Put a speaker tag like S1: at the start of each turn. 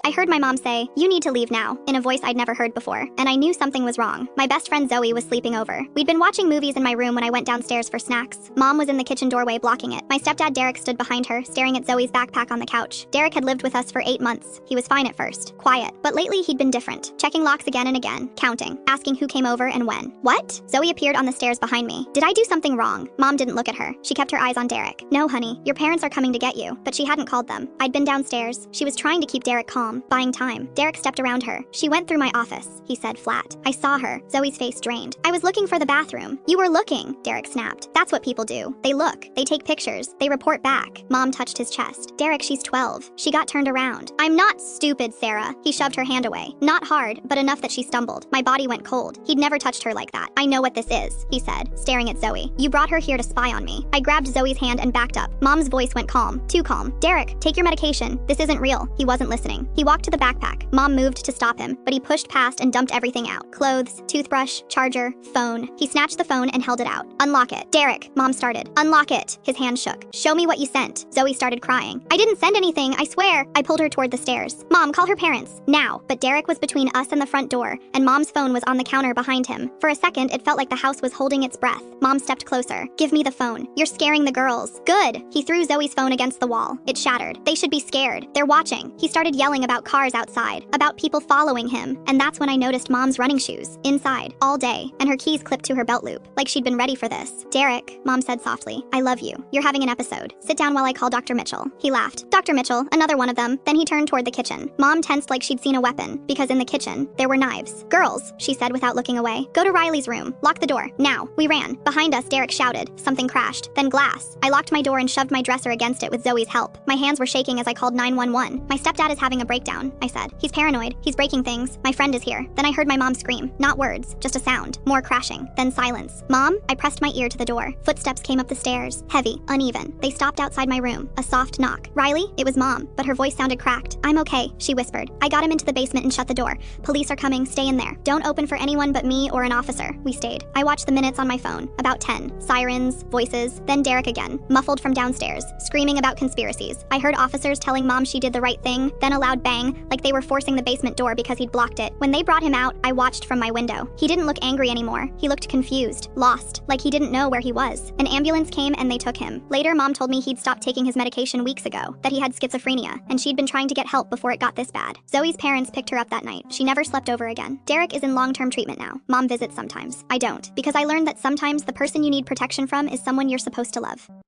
S1: I heard my mom say, "You need to leave now," in a voice I'd never heard before, and I knew something was wrong. My best friend Zoe was sleeping over. We'd been watching movies in my room when I went downstairs for snacks. Mom was in the kitchen doorway blocking it. My stepdad Derek stood behind her, staring at Zoe's backpack on the couch. Derek had lived with us for 8 months. He was fine at first, quiet, but lately he'd been different, checking locks again and again, counting, asking who came over and when. What? Zoe appeared on the stairs behind me. Did I do something wrong? Mom didn't look at her. She kept her eyes on Derek. "No, honey, your parents are coming to get you," but she hadn't called them. I'd been downstairs. She was trying to keep Derek calm, buying time. Derek stepped around her. "She went through my office," he said flat. I saw her. Zoe's face drained. "I was looking for the bathroom." "You were looking," Derek snapped. "That's what people do. They look. They take pictures. They report back." Mom touched his chest. "Derek, she's 12. She got turned around." "I'm not stupid, Sarah." He shoved her hand away. Not hard, but enough that she stumbled. My body went cold. He'd never touched her like that. "I know what this is," he said, staring at Zoe. "You brought her here to spy on me." I grabbed Zoe's hand and backed up. Mom's voice went calm. Too calm. "Derek, take your medication. This isn't real." He wasn't listening. He walked to the backpack. Mom moved to stop him, but he pushed past and dumped everything out. Clothes, toothbrush, charger, phone. He snatched the phone and held it out. "Unlock it." "Derek," Mom started. "Unlock it." His hand shook. "Show me what you sent." Zoe started crying. "I didn't send anything, I swear." I pulled her toward the stairs. "Mom, call her parents. Now." But Derek was between us and the front door, and Mom's phone was on the counter behind him. For a second, it felt like the house was holding its breath. Mom stepped closer. "Give me the phone. You're scaring the girls." "Good." He threw Zoe's phone against the wall. It shattered. "They should be scared. They're watching." He started yelling about cars outside, about people following him, and that's when I noticed Mom's running shoes, inside, all day, and her keys clipped to her belt loop, like she'd been ready for this. "Derek," Mom said softly, "I love you. You're having an episode. Sit down while I call Dr. Mitchell." He laughed. "Dr. Mitchell, another one of them." Then he turned toward the kitchen. Mom tensed like she'd seen a weapon, because in the kitchen, there were knives. "Girls," she said without looking away, "go to Riley's room. Lock the door. Now." We ran. Behind us, Derek shouted. Something crashed. Then glass. I locked my door and shoved my dresser against it with Zoe's help. My hands were shaking as I called 911. "My stepdad is having a breakdown," I said. "He's paranoid. He's breaking things. My friend is here." Then I heard my mom scream. Not words, just a sound. More crashing. Then silence. "Mom?" I pressed my ear to the door. Footsteps came up the stairs. Heavy, uneven. They stopped outside my room. A soft knock. "Riley?" It was Mom, but her voice sounded cracked. "I'm okay," she whispered. "I got him into the basement and shut the door. Police are coming. Stay in there. Don't open for anyone but me or an officer." We stayed. I watched the minutes on my phone. About 10. Sirens, voices, then Derek again, muffled from downstairs, screaming about conspiracies. I heard officers telling Mom she did the right thing, then a loud bang, like they were forcing the basement door because he'd blocked it. When they brought him out, I watched from my window. He didn't look angry anymore. He looked confused, lost, like he didn't know where he was. An ambulance came and they took him. Later, Mom told me he'd stopped taking his medication weeks ago, that he had schizophrenia, and she'd been trying to get help before it got this bad. Zoe's parents picked her up that night. She never slept over again. Derek is in long-term treatment now. Mom visits sometimes. I don't, because I learned that sometimes the person you need protection from is someone you're supposed to love.